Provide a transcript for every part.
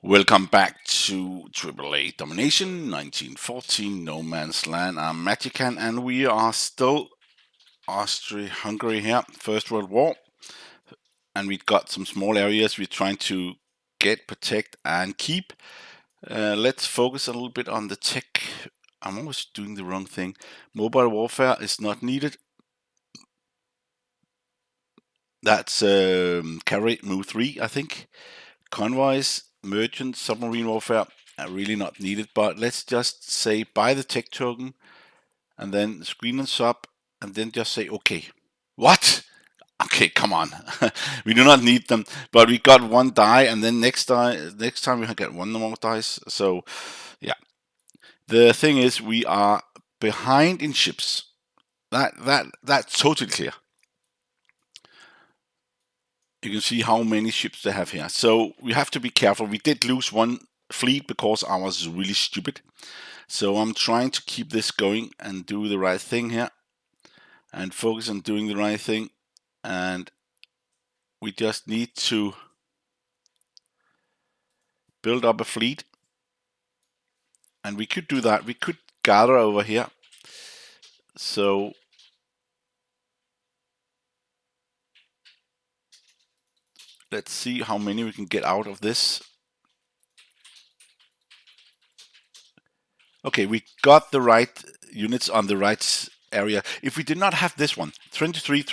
Welcome back to TripleA Domination 1914 No Man's Land. I'm Magican and we are still Austria, Hungary here, First World War. And we've got some small areas we're trying to get, protect, and keep. Let's focus a little bit on the tech. I'm always doing the wrong thing. Mobile warfare is not needed. That's carry move 3, I think. Convoys, merchant, submarine warfare are really not needed, but let's just say buy the tech token and then screen and sub and then just say okay. What? Okay, come on. We do not need them, but we got one die and then next time we get one more dice. So yeah. The thing is we are behind in ships. That's totally clear. You can see how many ships they have here. So we have to be careful. We did lose one fleet because I was really stupid. So I'm trying to keep this going and do the right thing here and focus on doing the right thing. And we just need to build up a fleet. And we could do that. We could gather over here. So let's see how many we can get out of this. Okay, we got the right units on the right area. If we did not have this one, 23,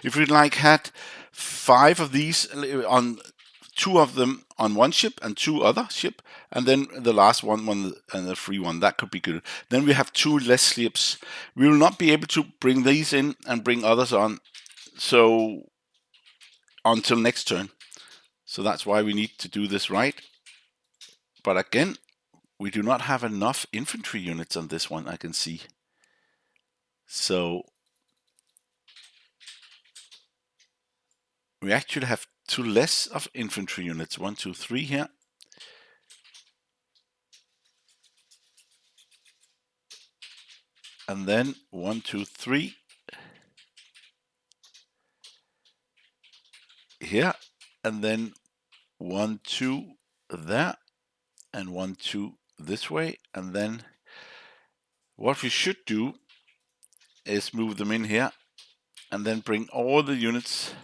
if we like had 5 of these on 2 of them on one ship and 2 other ship, and then the last one and the free one, that could be good. Then we have 2 less ships. We will not be able to bring these in and bring others on. So until next turn. So that's why we need to do this right. But again, we do not have enough infantry units on this one, I can see. So we actually have 2 less of infantry units. 1, 2, 3 here. And then 1, 2, 3 here. And then 1, 2 there. And 1, 2 this way. And then what we should do is move them in here. And then bring all the units.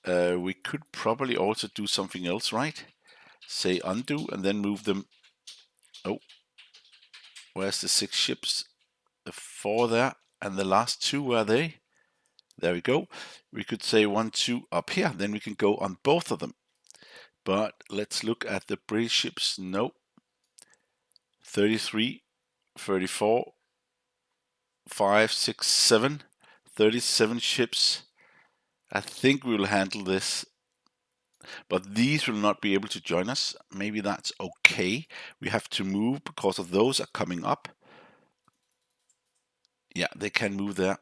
We could probably also do something else, right? Say undo and then move them. Oh, where's the 6 ships? The 4 there, and the last 2, where are they? There we go. We could say 1, 2 up here, then we can go on both of them. But let's look at the British ships. No. 33, 34, 5, 6, 7, 37 ships. I think we will handle this. But these will not be able to join us. Maybe that's okay. We have to move because of those are coming up. Yeah, they can move there.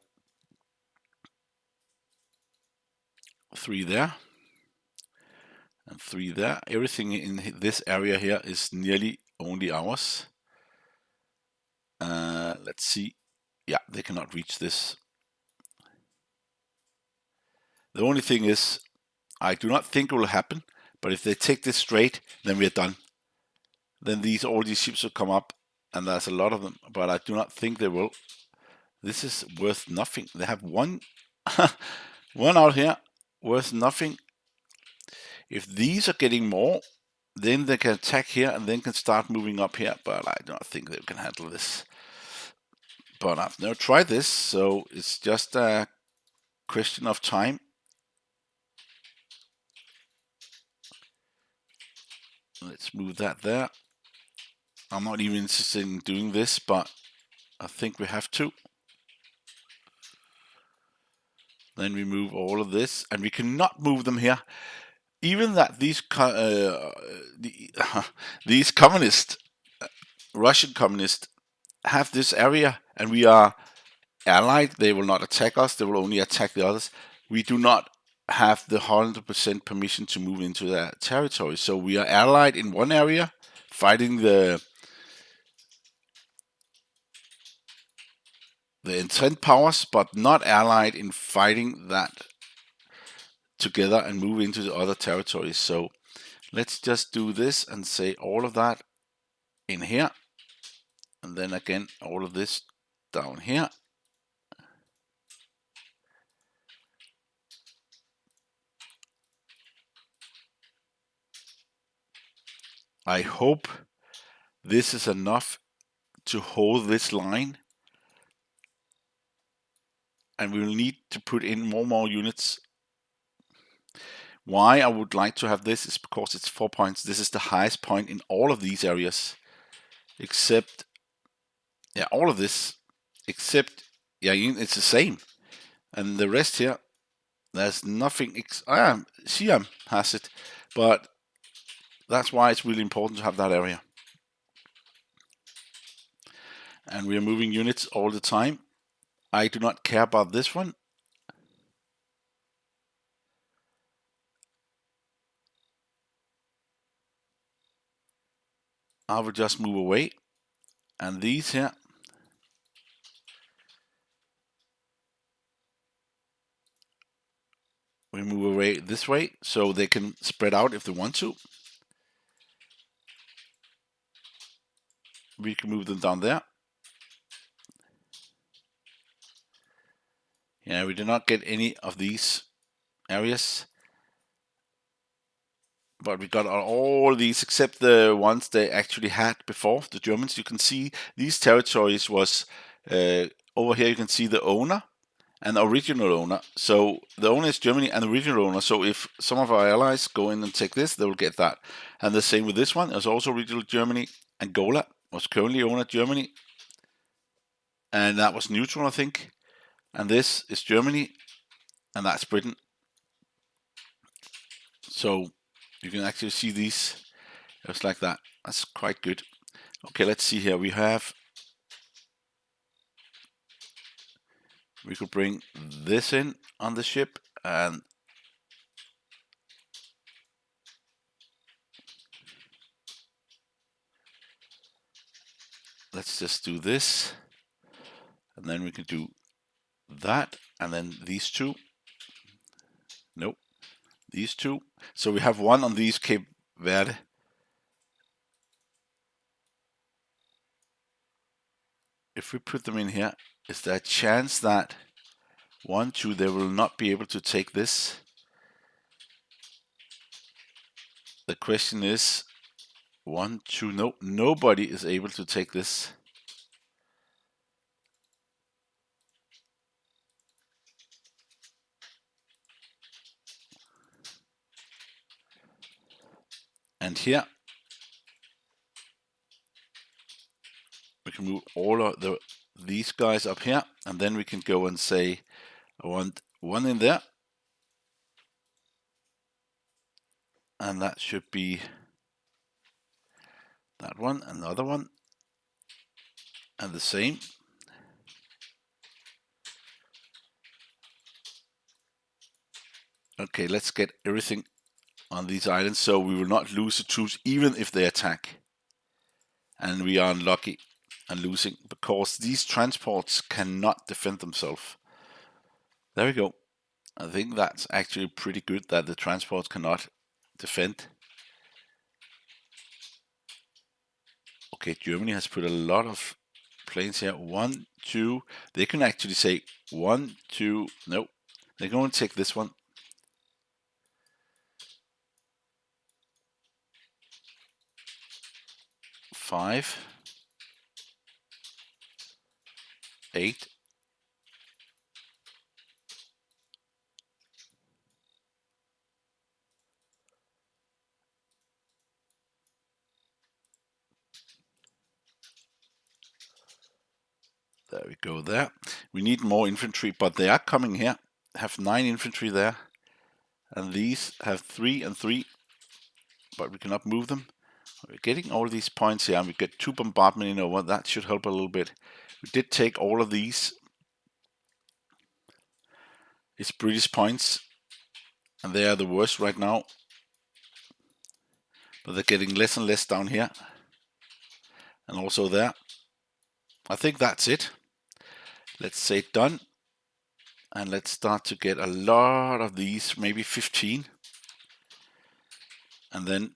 3 there. And 3 there. Everything in this area here is nearly only ours. Let's see. Yeah, they cannot reach this. The only thing is, I do not think it will happen, but if they take this straight, then we're done. Then all these ships will come up, and there's a lot of them, but I do not think they will. This is worth nothing. They have one, one out here, worth nothing. If these are getting more, then they can attack here and then can start moving up here, but I do not think they can handle this. But I've never tried this, so it's just a question of time. Let's move that there. I'm not even interested in doing this, but I think we have to. Then we move all of this, and we cannot move them here. Even that these these communist, Russian communists, have this area, and we are allied. They will not attack us. They will only attack the others. We do not have the 100% permission to move into their territory. So we are allied in one area, fighting the intent powers, but not allied in fighting that together and move into the other territories. So Let's just do this and say all of that in here, and then again all of this down here. I hope this is enough to hold this line, and we will need to put in more units. Why I would like to have this is because it's 4 points. This is the highest point in all of these areas, except, yeah, all of this, except, yeah, it's the same. And the rest here, there's nothing, Siam has it, but that's why it's really important to have that area. And we are moving units all the time. I do not care about this one. I will just move away. And these here, we move away this way so they can spread out if they want to. We can move them down there. Yeah, we do not get any of these areas, but we got all these except the ones they actually had before, the Germans. You can see these territories was over here. You can see the owner and the original owner. So the owner is Germany and the original owner. So if some of our allies go in and take this, they will get that. And the same with this one. There's also original Germany. Angola was currently owner Germany, and that was neutral, I think. And this is Germany, and that's Britain. So you can actually see these just like that. That's quite good. Okay, let's see here. We could bring this in on the ship, and let's just do this, and then we can do that, and then these two. Nope, these two. So we have one on these Cape Verde. If we put them in here, is there a chance that 1, 2, they will not be able to take this? The question is 1, 2, no, nobody is able to take this. And here we can move all of these guys up here, and then we can go and say I want one in there, and that should be that one, another one, and the same. Okay, let's get everything on these islands so we will not lose the troops even if they attack. And we are unlucky and losing because these transports cannot defend themselves. There we go. I think that's actually pretty good that the transports cannot defend. Okay, Germany has put a lot of planes here. 1, 2. They can actually say 1, 2. No, they're going to take this one. 5, 8. There we go there. We need more infantry, but they are coming here. Have 9 infantry there. And these have 3 and 3, but we cannot move them. We're getting all these points here, and we get 2 bombardment in over. That should help a little bit. We did take all of these. It's British points, and they are the worst right now. But they're getting less and less down here. And also there. I think that's it. Let's say done. And let's start to get a lot of these, maybe 15. and then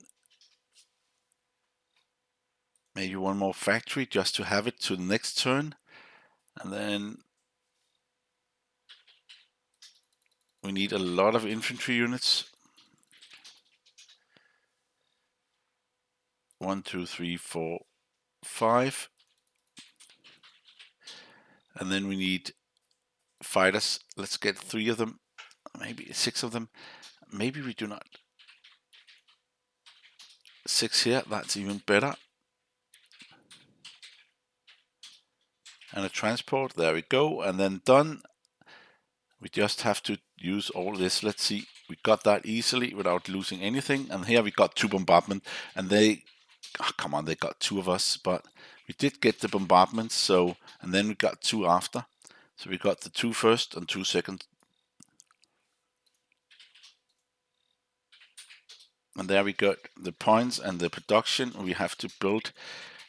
maybe one more factory just to have it to the next turn, and then we need a lot of infantry units. 1, 2, 3, 4, 5, and then we need fighters. Let's get 3 of them, maybe 6 of them. Maybe we do not. 6 here, that's even better. And a transport, there we go, and then done. We just have to use all this. Let's see, we got that easily without losing anything. And here we got 2 bombardment, and they, oh, come on, they got 2 of us, but we did get the bombardments. So, and then we got 2 after. So we got the 2 first and 2 second. And there we got the points and the production we have to build.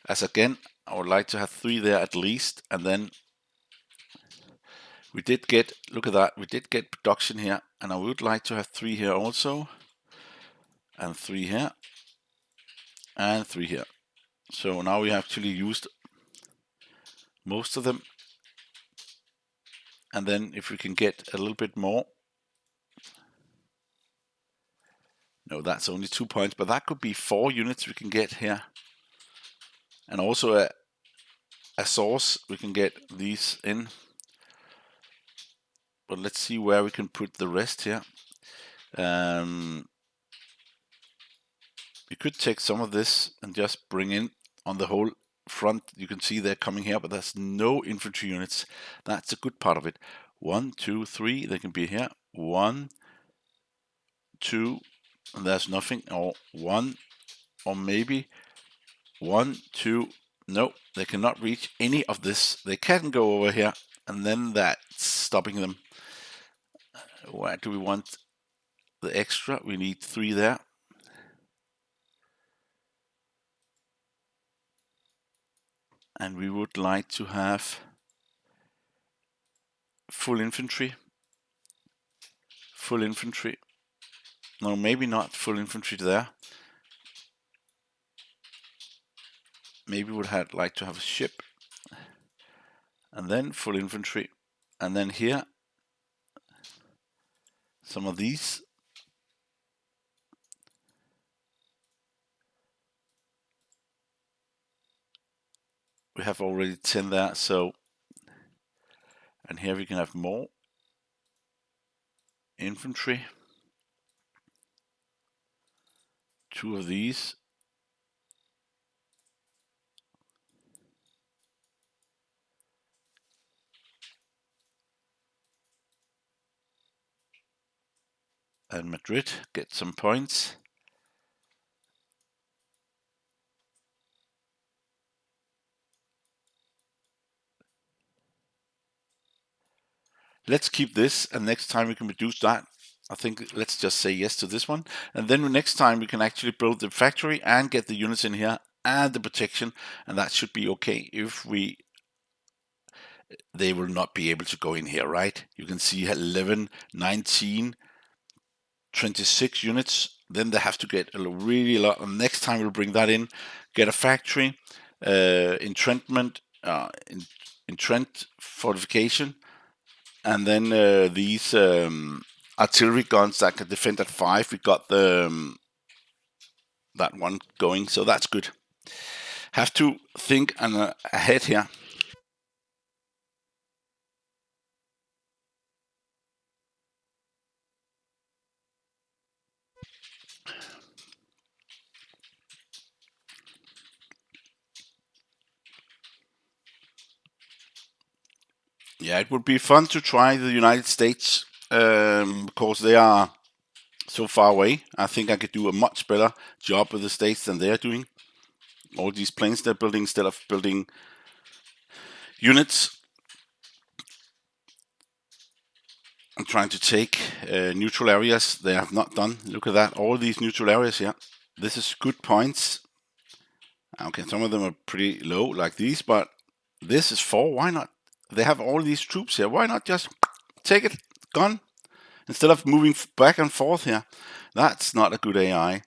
As again, I would like to have 3 there at least, and then we did get, look at that, we did get production here, and I would like to have 3 here also, and 3 here, and 3 here. So now we have actually used most of them, and then if we can get a little bit more, no, that's only 2 points, but that could be 4 units we can get here, and also a source we can get these in. But let's see where we can put the rest here. We could take some of this and just bring in on the whole front. You can see they're coming here, but there's no infantry units. That's a good part of it. 1, 2, 3, they can be here. 1, 2, and there's nothing, or 1, or maybe 1, 2, no, they cannot reach any of this. They can go over here, and then that's stopping them. Where do we want the extra? We need 3 there. And we would like to have full infantry. Full infantry. No, maybe not full infantry there. Maybe would have like to have a ship. And then full infantry. And then here, some of these. We have already 10 there, so, and here we can have more infantry. 2 of these. And Madrid get some points. Let's keep this, and next time we can reduce that. I think let's just say yes to this one. And then next time we can actually build the factory and get the units in here and the protection, and that should be okay. If they will not be able to go in here, right? You can see 11, 19, 26 units. Then they have to get a really lot. And next time we'll bring that in, get a factory, entrenchment, entrenched fortification, and then these artillery guns that can defend at 5. We got the that one going, so that's good. Have to think ahead here. Yeah, it would be fun to try the United States because they are so far away. I think I could do a much better job with the States than they're doing. All these planes they're building, instead of building units, I'm trying to take neutral areas they have not done. Look at that, all these neutral areas here. This is good points. Okay, some of them are pretty low like these, but this is 4. Why not? They have all these troops here. Why not just take it, gone, instead of moving back and forth here? That's not a good AI.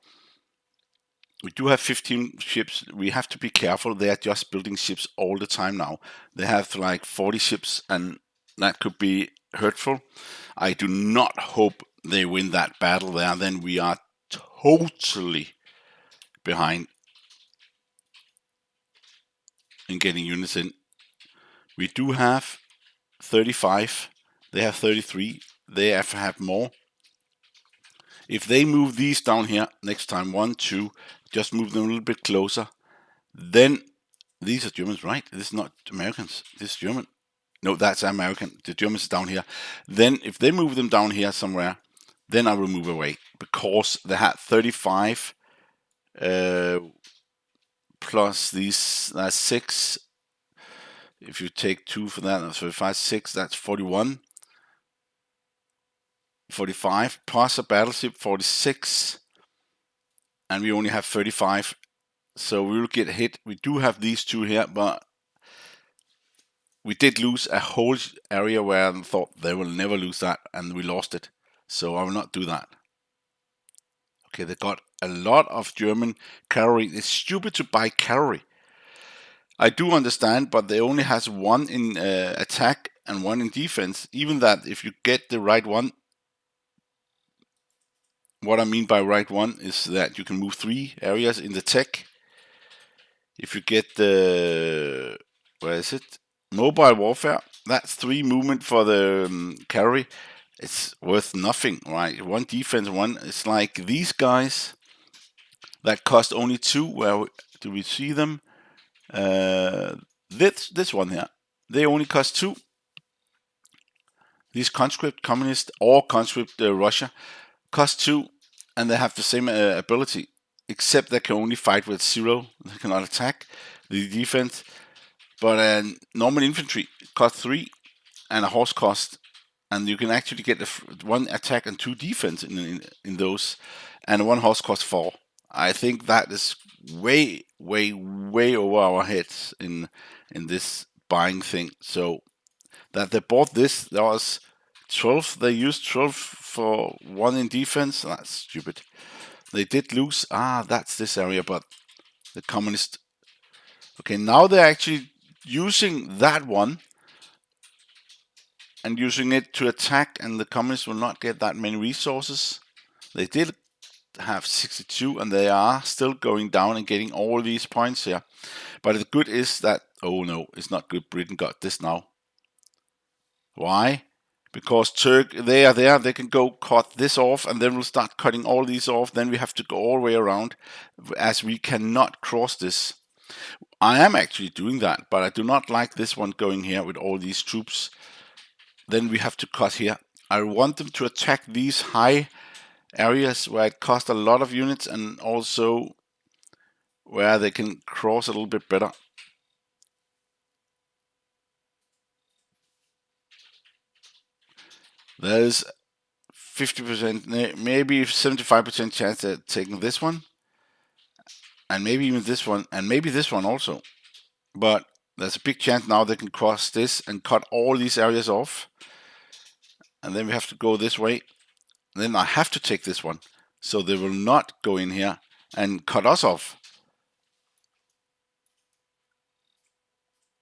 We do have 15 ships. We have to be careful. They are just building ships all the time now. They have like 40 ships, and that could be hurtful. I do not hope they win that battle there. Then we are totally behind in getting units in. We do have 35. They have 33. They have more. If they move these down here next time, 1, 2, just move them a little bit closer, then these are Germans, right? This is not Americans. This is German. No, that's American. The Germans is down here. Then if they move them down here somewhere, then I will move away because they had 35 plus these, that's 6. If you take 2 for that, that's 35, 6, that's 41. 45 plus a battleship, 46. And we only have 35. So we will get hit. We do have these 2 here, but we did lose a whole area where I thought they will never lose that, and we lost it. So I will not do that. Okay, they got a lot of German cavalry. It's stupid to buy cavalry. I do understand, but they only has 1 in attack and 1 in defense. Even that, if you get the right one, what I mean by right one is that you can move 3 areas in the tech. If you get the, where is it? Mobile warfare, that's 3 movement for the cavalry. It's worth nothing, right? 1 defense, 1. It's like these guys that cost only 2. Where do we see them? This one here, they only cost 2. These conscript communist or conscript Russia cost 2, and they have the same ability, except they can only fight with 0. They cannot attack the defense. But normal infantry cost 3, and a horse cost, and you can actually get 1 attack and 2 defense in those, and 1 horse cost 4. I think that is way over our heads in this buying thing. So that they bought this, there was 12. They used 12 for 1 in defense. That's stupid. They did lose. That's this area, but the communist. Okay, now they're actually using that one and using it to attack, and the communists will not get that many resources. They did have 62, and they are still going down and getting all these points here. But the good is that, oh no, it's not good. Britain got this now. Why? Because they are there, they can go cut this off, and then we'll start cutting all these off. Then we have to go all the way around, as we cannot cross this. I am actually doing that, but I do not like this one going here with all these troops. Then we have to cut here. I want them to attack these high areas where it costs a lot of units, and also where they can cross a little bit better. There's 50%, maybe 75% chance at taking this one, and maybe even this one, and maybe this one also. But there's a big chance now they can cross this and cut all these areas off. And then we have to go this way. And then I have to take this one. So they will not go in here and cut us off.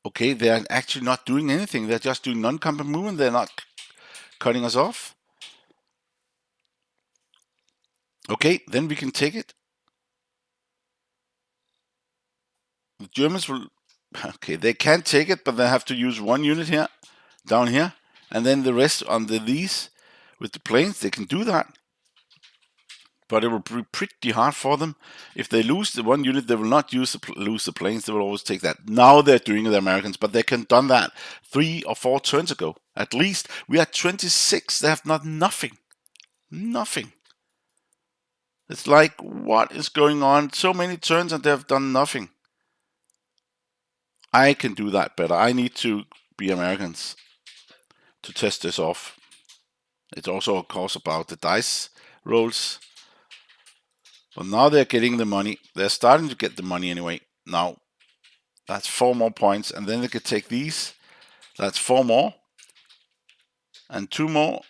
Okay, they are actually not doing anything. They're just doing non-combat movement. They're not cutting us off. Okay, then we can take it. The Germans will... Okay, they can take it, but they have to use 1 unit here, down here. And then the rest on these, with the planes, they can do that. But it will be pretty hard for them. If they lose the 1 unit, they will not lose the planes. They will always take that. Now they're doing the Americans, but they can done that 3 or 4 turns ago. At least we are 26. They have not nothing. Nothing. It's like, what is going on? So many turns and they have done nothing. I can do that better. I need to be Americans to test this off. It's also, of course, about the dice rolls. But now they're getting the money. They're starting to get the money anyway. Now, that's 4 more points. And then they could take these. That's 4 more. And 2 more.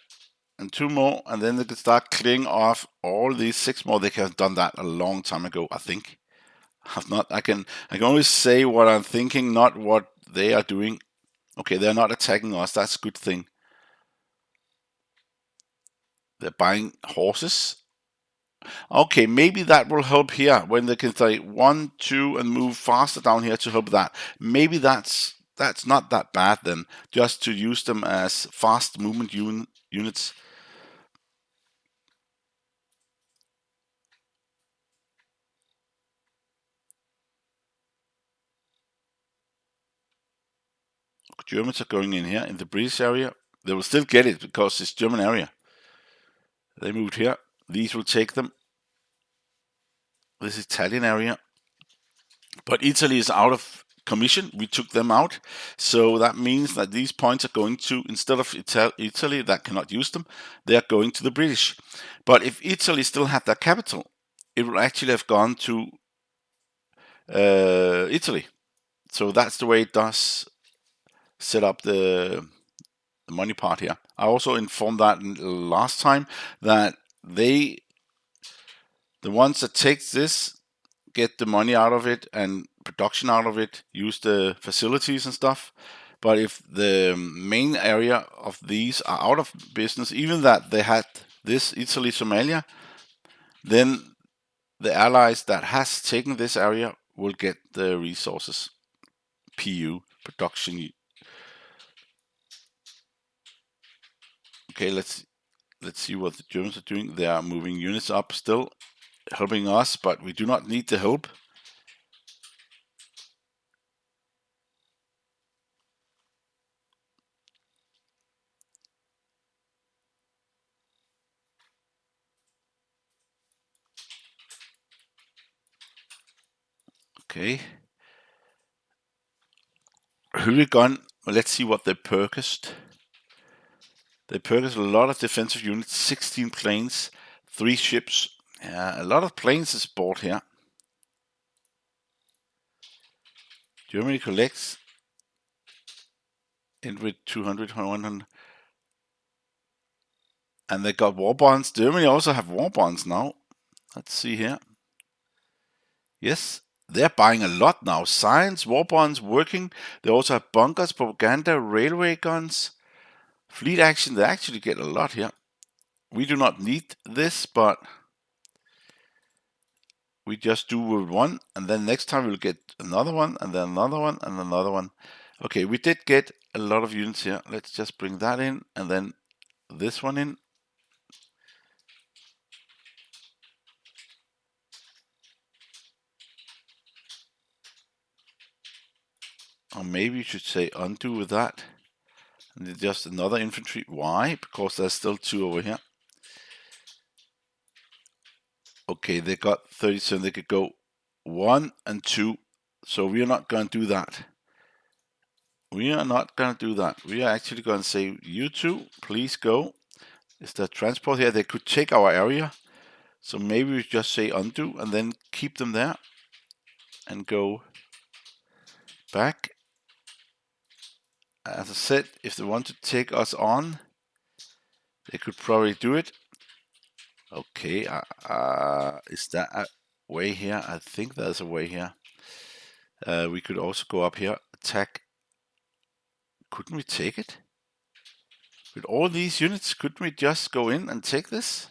And 2 more. And then they could start clearing off all these 6 more. They could have done that a long time ago, I think. I've not. I can only say what I'm thinking, not what they are doing. Okay, they're not attacking us. That's a good thing. They're buying horses. Okay, maybe that will help here when they can say 1, 2, and move faster down here to help that. Maybe that's not that bad then. Just to use them as fast movement units. Germans are going in here in the British area. They will still get it because it's German area. They moved here. These will take them. This Italian area. But Italy is out of commission. We took them out. So that means that these points are going to, instead of Italy that cannot use them, they are going to the British. But if Italy still had their capital, it would actually have gone to Italy. So that's the way it does set up the money part here. I also informed that last time that the ones that take this get the money out of it and production out of it, use the facilities and stuff. But if the main area of these are out of business, even that they had this Italy, Somalia, then the allies that has taken this area will get the resources, PU, production. Okay, let's see what the Germans are doing. They are moving units up still, helping us, but we do not need the help. Okay. Huracan, let's see what they purchased. They purchased a lot of defensive units, 16 planes, 3 ships. A lot of planes is bought here. Germany collects in with 200, 100. And they got war bonds. Germany also have war bonds now. Let's see here. Yes, they're buying a lot now. Science, war bonds, working. They also have bunkers, propaganda, railway guns, fleet action. They actually get a lot here. We do not need this, but we just do with one, and then next time we'll get another one, and then another one, and another one. Okay, we did get a lot of units here. Let's just bring that in, and then this one in. Or maybe you should say undo with that. And just another infantry. Why? Because there's still 2 over here. Okay, they got 37. They could go 1 and 2. So we are not going to do that. We are not going to do that. We are actually going to say, you two, please go. Is there transport here? They could take our area. So maybe we just say undo and then keep them there and go back. As I said, if they want to take us on, they could probably do it. Okay, is that a way here? I think there's a way here. We could also go up here, attack. Couldn't we take it? With all these units, couldn't we just go in and take this?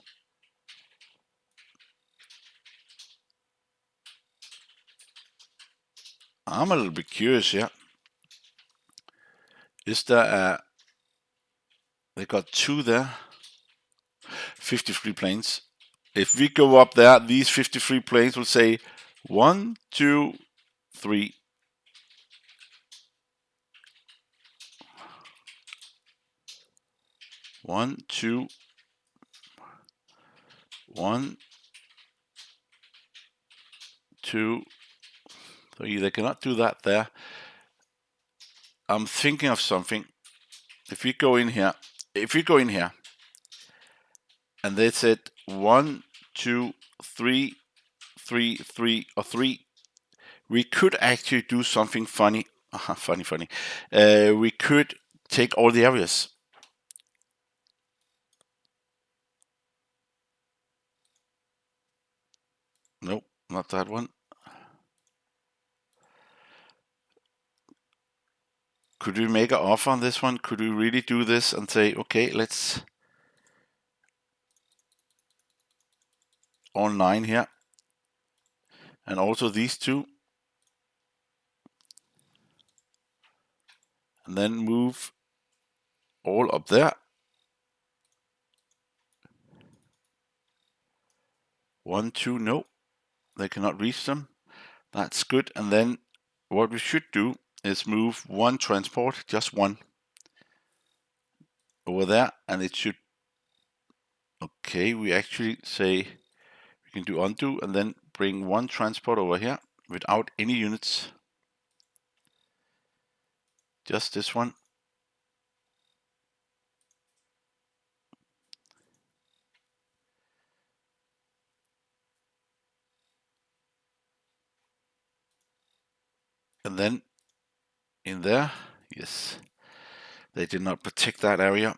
I'm a little bit curious here. Is there a... They got 2 there. 53 planes. If we go up there, these 53 planes will say 1, 2, 3. 1, 2, 1, 2, 3. They cannot do that there. I'm thinking of something. If we go in here, and they said 1, 2, 3, 3, 3, or 3, we could actually do something funny. Funny. We could take all the areas. Nope, not that one. Could we make an offer on this one? Could we really do this and say, okay, let's all 9 here, and also these two, and then move all up there. 1, 2, no, they cannot reach them. That's good. And then what we should do is move one transport, just one, over there, and it should, okay, we actually say we can do undo and then bring one transport over here without any units, just this one. And then in there, yes, they did not protect that area.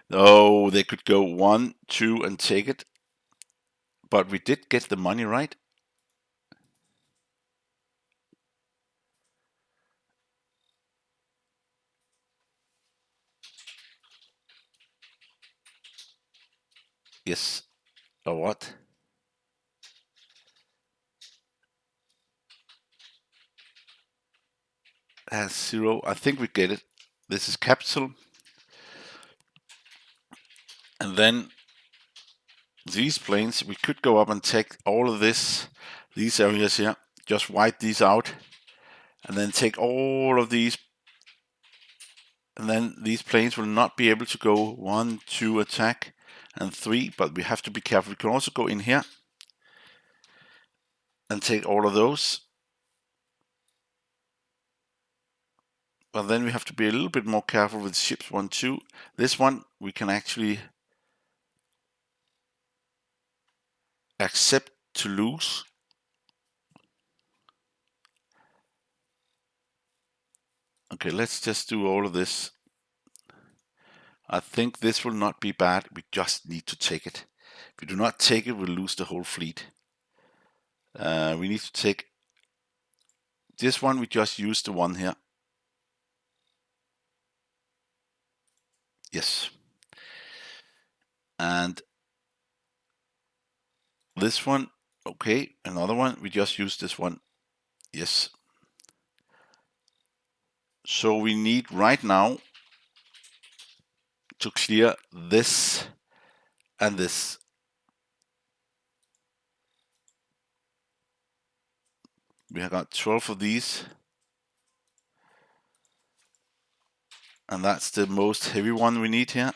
No, they could go 1, 2 and take it, but we did get the money, right? Yes, or what? Has 0, I think we get it. This is capital. And then these planes, we could go up and take all of these areas here, just wipe these out, and then take all of these, and then these planes will not be able to go 1, 2 attack, and 3, but we have to be careful. We can also go in here and take all of those, but then we have to be a little bit more careful with ships 1, 2. This one we can actually accept to lose. Okay, let's just do all of this. I think this will not be bad. We just need to take it. If we do not take it, we'll lose the whole fleet. We need to take this one. We just used the one here. Yes. And this one, okay, another one. We just used this one. Yes. So we need right now to clear this and this. We have got 12 of these. And that's the most heavy one we need here.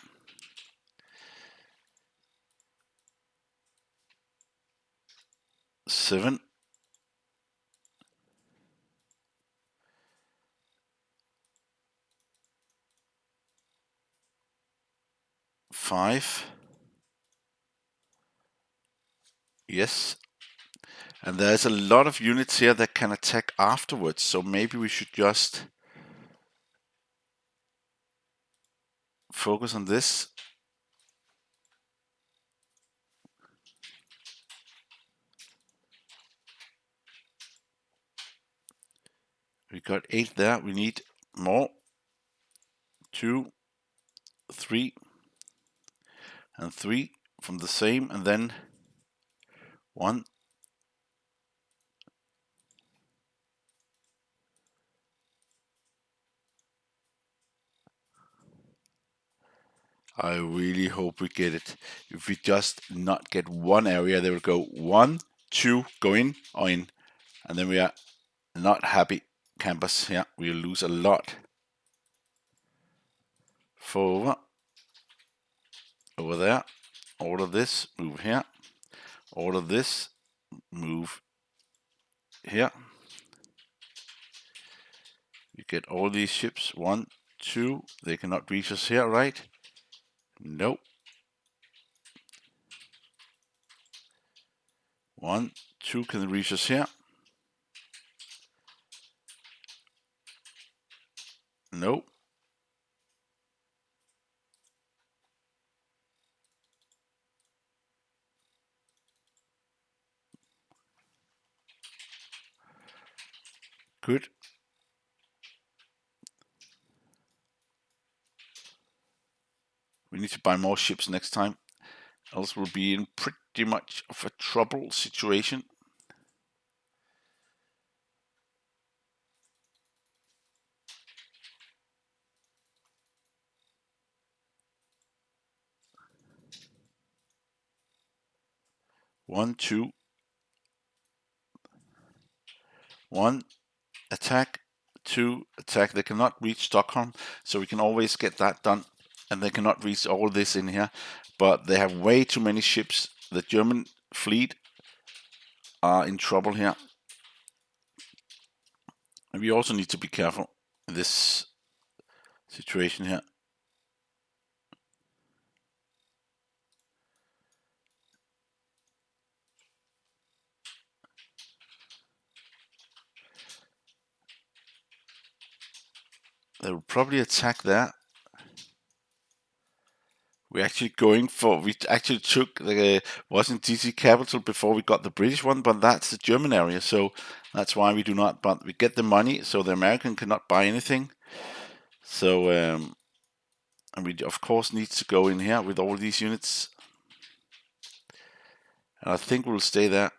Seven. 5. Yes. And there's a lot of units here that can attack afterwards. So maybe we should just focus on this. We got 8 there. We need more. 2, 3, and 3 from the same, and then 1. I really hope we get it. If we just not get one area, they will go 1, 2, go in or in, and then we are not happy campers here. We'll lose a lot. 4 over there. All of this move here. All of this move here. You get all these ships. 1, 2. They cannot reach us here, right? Nope. 1, 2 can reach us here. Nope. Good. need to buy more ships next time, else we'll be in pretty much of a trouble situation. One, two, one, attack, two, attack. They cannot reach Stockholm, so we can always get that done. And they cannot reach all this in here, but they have way too many ships. The German fleet are in trouble here. And we also need to be careful in this situation here. They will probably attack there. We're actually going for, we actually took the Washington DC capital before we got the British one, but that's the German area, so that's why we do not, but we get the money, so the American cannot buy anything. So, and we of course need to go in here with all these units. And I think we'll stay there.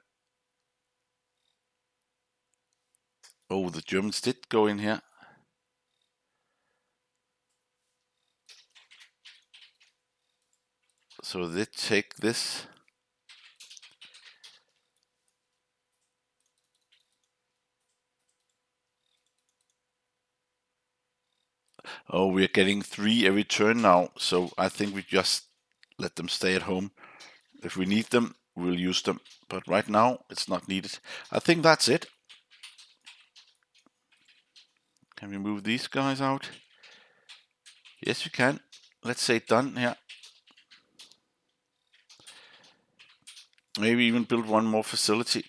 Oh, the Germans did go in here. So they take this. Oh, we're getting 3 every turn now, so I think we just let them stay at home. If we need them, we'll use them. But right now, it's not needed. I think that's it. Can we move these guys out? Yes, we can. Let's say done here. Maybe even build one more facility,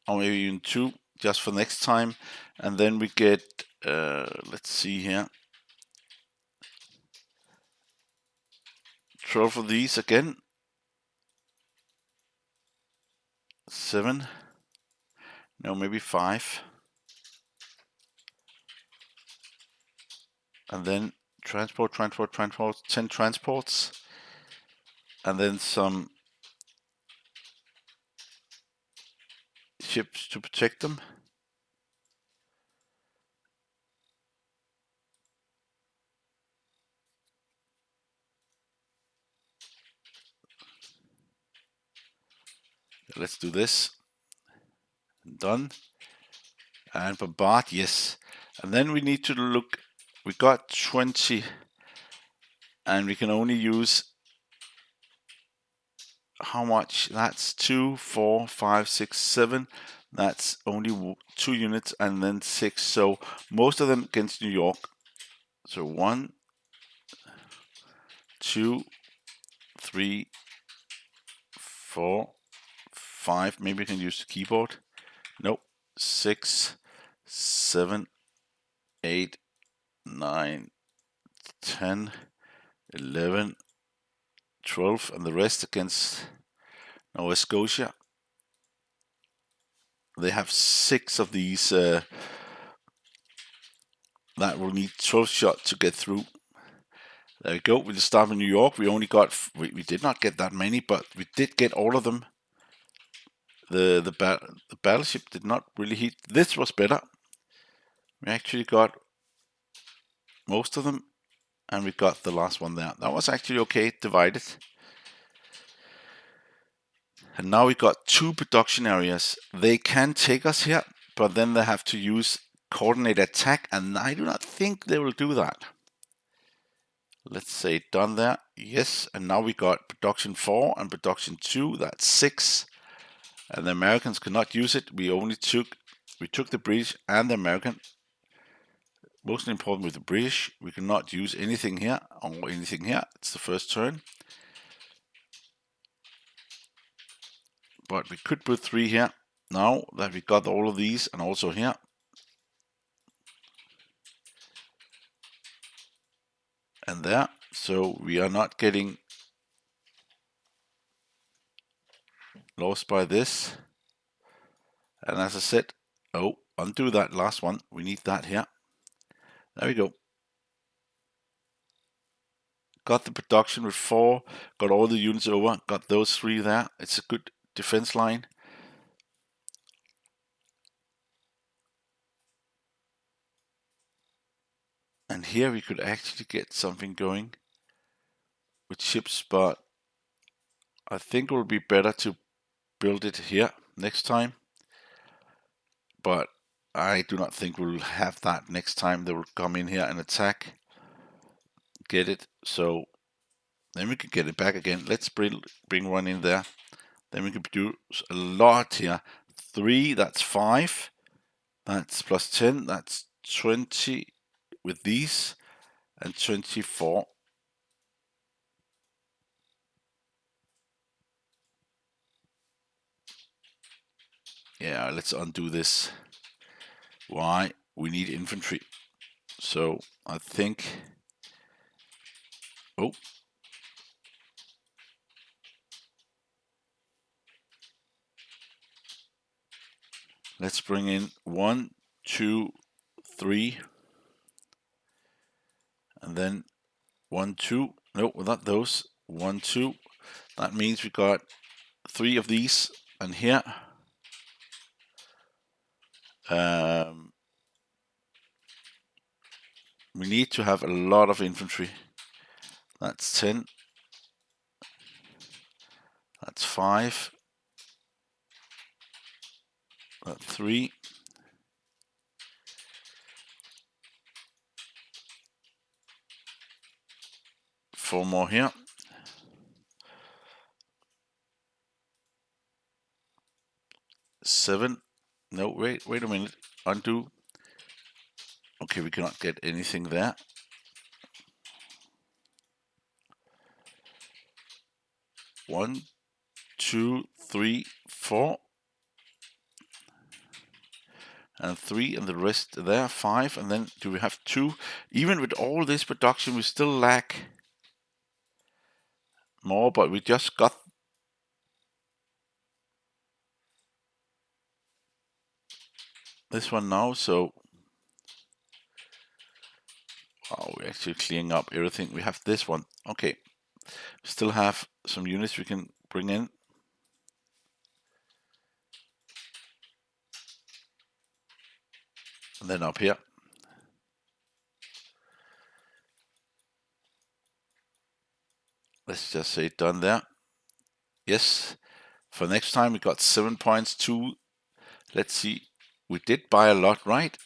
or maybe even 2, just for next time. And then we get, let's see here, 12 of these again. 7. No, maybe 5. And then transport, 10 transports. And then some ships to protect them. Let's do this. Done. And bombard, yes. And then we need to look, we got 20, and we can only use how much? That's 2, 4, 5, 6, 7. That's only 2 units, and then 6. So most of them against New York. So 1, 2, 3, 4, 5. Maybe we can use the keyboard. Nope. 6, 7, 8, 9, 10, 11, 12, and the rest against Nova Scotia. They have 6 of these that will need 12 shot to get through. There we go. We just start in New York. We only got, we did not get that many, but we did get all of them. The battleship did not really hit. This was better. We actually got most of them, and we got the last one there. That was actually okay, divided. And now we got 2 production areas. They can take us here, but then they have to use coordinated attack, and I do not think they will do that. Let's say done there. Yes, and now we got production 4 and production 2. That's 6, and the Americans cannot use it. We took the British and the American. Most important with the British, we cannot use anything here or anything here. It's the first turn. But we could put 3 here now that we got all of these, and also here. And there. So we are not getting lost by this. And as I said, oh, undo that last one. We need that here. There we go. got the production with 4, got all the units over, got those 3 there. It's a good defense line. And here we could actually get something going with ships, but I think it will be better to build it here next time. But I do not think we'll have that next time. They will come in here and attack, get it, so then we can get it back again. Let's bring one in there. Then we can produce a lot here. 3, that's 5. That's plus 10, that's 20 with these, and 24. Yeah, let's undo this. Why? We need infantry. So I think, oh, let's bring in 1, 2, 3, and then 1, 2. No, not those. 1, 2. That means we got 3 of these, and here. We need to have a lot of infantry. That's 10. That's 5. That's 3. 4 more here. 7. No, wait a minute. Undo. Okay, we cannot get anything there. 1, 2, 3, 4. And 3, and the rest there, 5. And then do we have 2? Even with all this production, we still lack more, but we just got this one now, so oh, we're actually clearing up everything. We have this one. Okay, still have some units we can bring in. And then up here. Let's just say done there. Yes. For next time we got 7 points, 2. Let's see. We did buy a lot, right?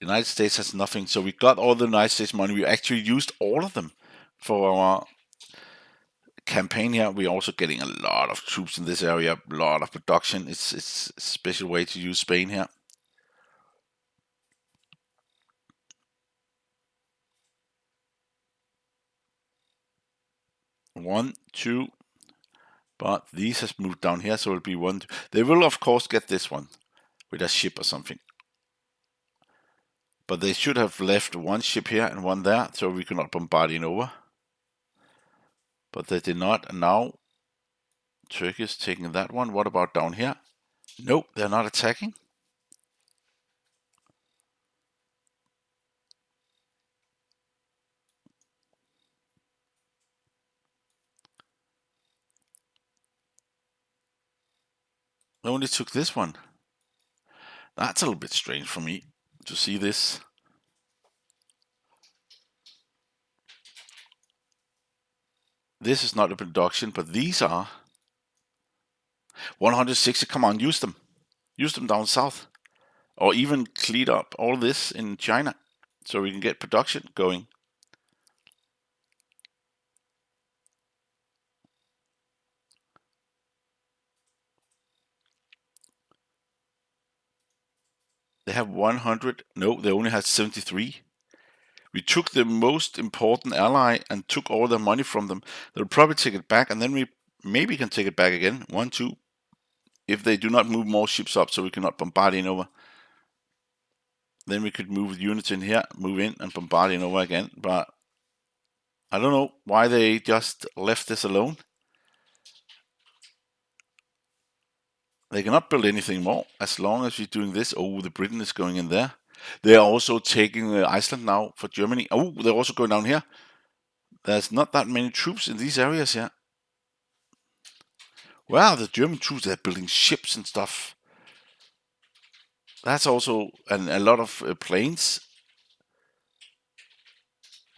United States has nothing, so we got all the United States money. We actually used all of them for our campaign here. We're also getting a lot of troops in this area, a lot of production. It's a special way to use Spain here. 1, 2, but these has moved down here, so it'll be 1. They will of course get this one with a ship or something. But they should have left 1 ship here and 1 there, so we could not bombard it over. But they did not, and now Turkey is taking that one. What about down here? Nope, they're not attacking. They only took this one. That's a little bit strange for me to see this. This is not a production, but these are 160. Come on, use them. Use them down south. Or even clean up all this in China so we can get production going. They have 100. No, they only had 73. We took the most important ally and took all their money from them. They'll probably take it back, and then we maybe can take it back again. 1, 2. If they do not move more ships up so we cannot bombard in over. Then we could move units in here, move in and bombard in over again. But I don't know why they just left this alone. They cannot build anything more as long as we're doing this. Oh, the Britain is going in there. They are also taking Iceland now for Germany. Oh, they're also going down here. There's not that many troops in these areas here. Wow, the German troops, they're building ships and stuff. That's also a lot of planes.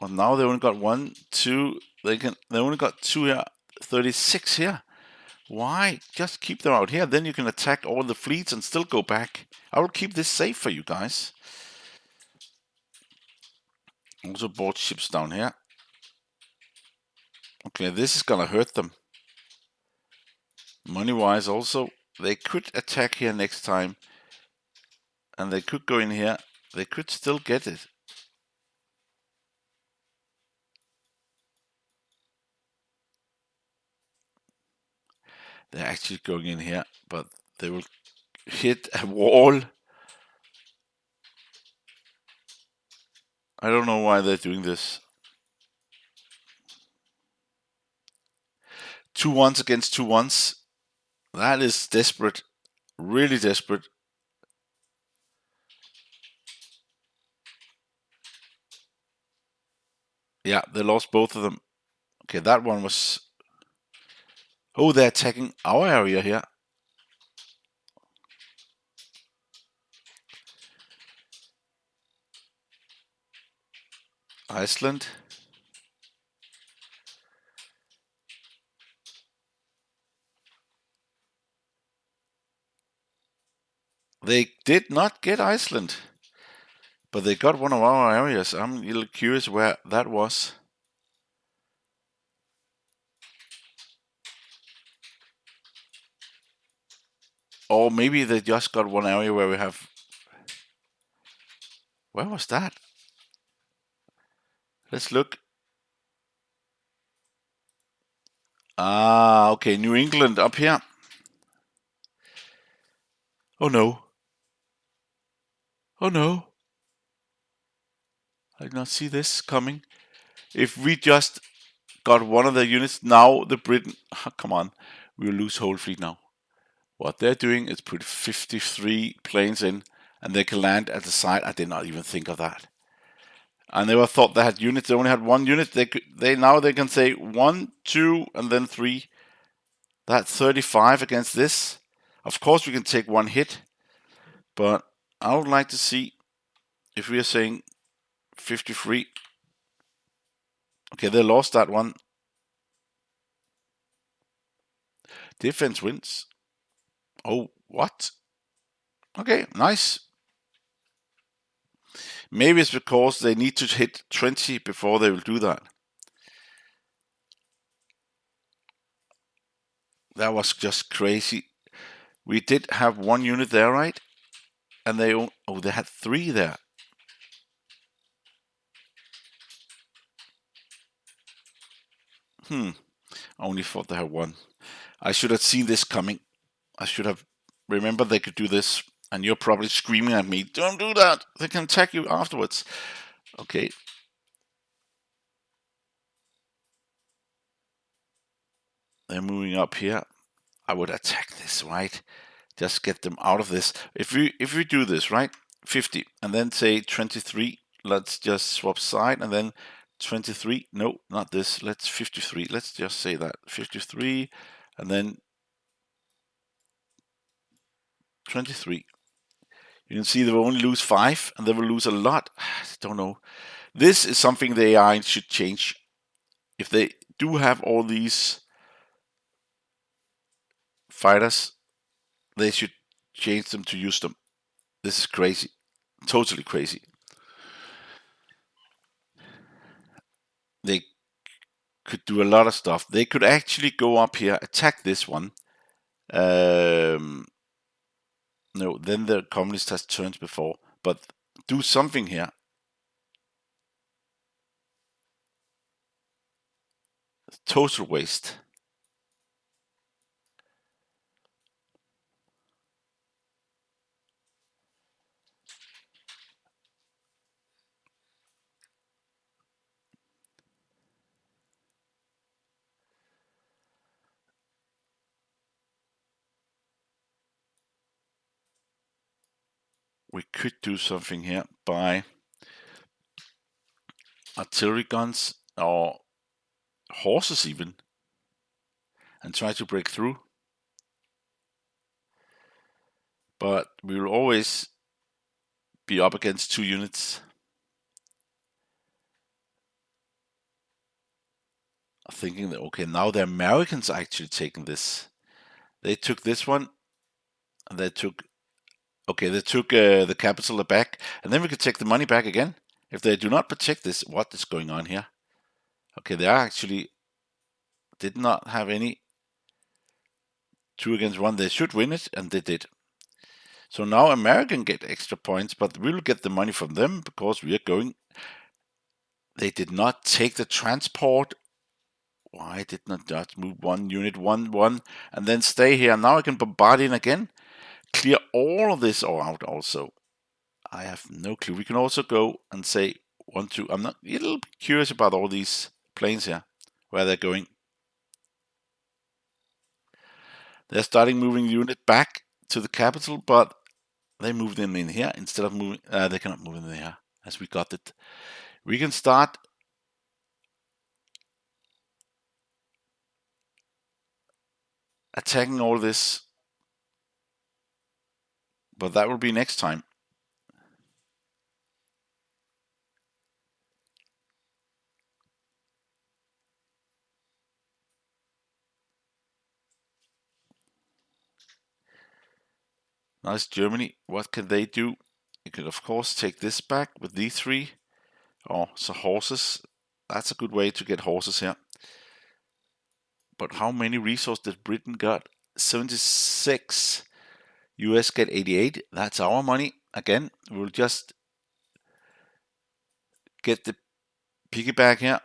Well, now they only got one, two. They only got two here. 36 here. Why? Just keep them out here. Then you can attack all the fleets and still go back. I will keep this safe for you guys. Also bought ships down here. Okay, this is gonna hurt them. Money-wise also. They could attack here next time. And they could go in here. They could still get it. They're actually going in here, but they will hit a wall. I don't know why they're doing this. 2-1s against 2-1s. That is desperate. Really desperate. Yeah, they lost both of them. Okay, that one was... Oh, they're attacking our area here. Iceland. They did not get Iceland, but they got one of our areas. I'm a little curious where that was. Or maybe they just got one area where we have... Where was that? Let's look. Ah, okay, New England up here. Oh no. Oh no. I did not see this coming. If we just got one of the units, now the Britain... come on. We'll lose whole fleet now. What they're doing is put 53 planes in, and they can land at the site. I did not even think of that. I never thought they had units. They only had one unit. Now they can say 1, 2, and then 3. That's 35 against this. Of course, we can take one hit, but I would like to see if we are saying 53. Okay, they lost that one. Defense wins. Oh, what? Okay, nice. Maybe it's because they need to hit 20 before they will do that. That was just crazy. We did have one unit there, right? And they had 3 there. I only thought they had 1. I should have seen this coming. I should have remembered they could do this. And you're probably screaming at me, don't do that. They can attack you afterwards. Okay. They're moving up here. I would attack this, right? Just get them out of this. If we do this, right? 50 and then say 23. Let's just swap side and then 23. No, not this. Let's 53. Let's just say that 53 and then 23. You can see they will only lose 5 and they will lose a lot. I don't know. This is something the AI should change. If they do have all these fighters, they should change them to use them. This is crazy. Totally crazy. They could do a lot of stuff. They could actually go up here, attack this one. No, then the communist has turned before, but do something here. Total waste. we could do something here by artillery guns or horses even, and try to break through. But we will always be up against 2 units. Thinking that, okay, now the Americans are actually taking this. They took this one, and they took the capital back, and then we could take the money back again. If they do not protect this, what is going on here? Okay, they actually did not have any 2 against 1. They should win it, and they did. So now American get extra points, but we will get the money from them because we are going. They did not take the transport. Why did not Dutch move 1 unit, 1, and then stay here? Now I can bombard in again. Clear all of this out also. I have no clue. We can also go and say 1, 2. I'm not a little curious about all these planes here, where they're going. They're starting moving the unit back to the capital, but they move them in here instead of moving. They cannot move in here as we got it. We can start attacking all this, but that will be next time. Now it's Germany. What can they do? You could of course take this back with these 3. Oh, so horses. That's a good way to get horses here. But how many resources did Britain got? 76. US get 88. That's our money. Again, we'll just get the piggyback here.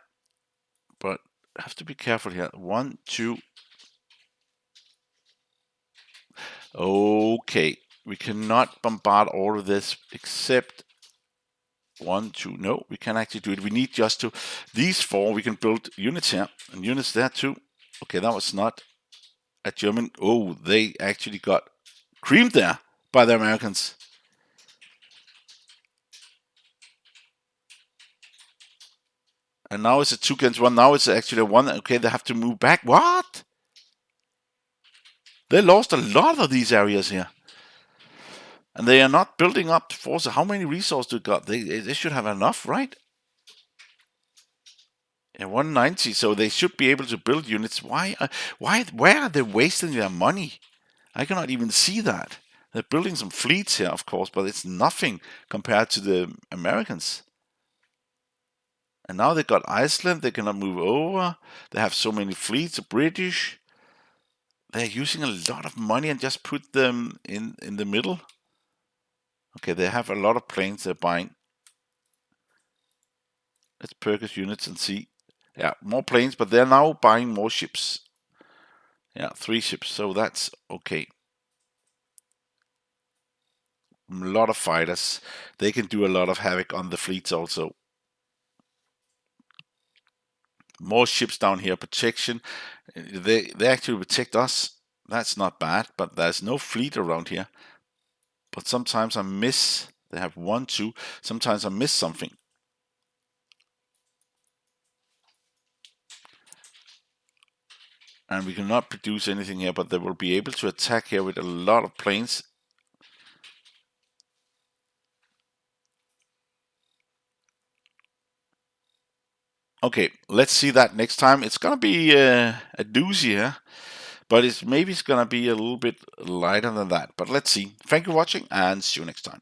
But have to be careful here. 1, 2. Okay. We cannot bombard all of this except 1, 2. No, we can actually do it. We need just to. These 4, we can build units here. And units there too. Okay, that was not a German. Oh, they actually got creamed there by the Americans. And now it's a 2 against 1. Now it's actually a 1. Okay, they have to move back. What? They lost a lot of these areas here. And they are not building up forces. How many resources do they got? They should have enough, right? Yeah, 190. So they should be able to build units. Where are they wasting their money? I cannot even see that. They're building some fleets here, of course, but it's nothing compared to the Americans. And now they got Iceland. They cannot move over. They have so many fleets. The British. They're using a lot of money and just put them in the middle. Okay, they have a lot of planes they're buying. Let's purchase units and see. Yeah, more planes, but they're now buying more ships. Yeah, 3 ships, so that's okay. A lot of fighters. They can do a lot of havoc on the fleets also. More ships down here. Protection. They actually protect us. That's not bad, but there's no fleet around here. But sometimes I miss. They have 1, 2. Sometimes I miss something. And we cannot produce anything here, but they will be able to attack here with a lot of planes. Okay, let's see that next time. It's gonna be a doozy here, but maybe it's gonna be a little bit lighter than that. But let's see. Thank you for watching, and see you next time.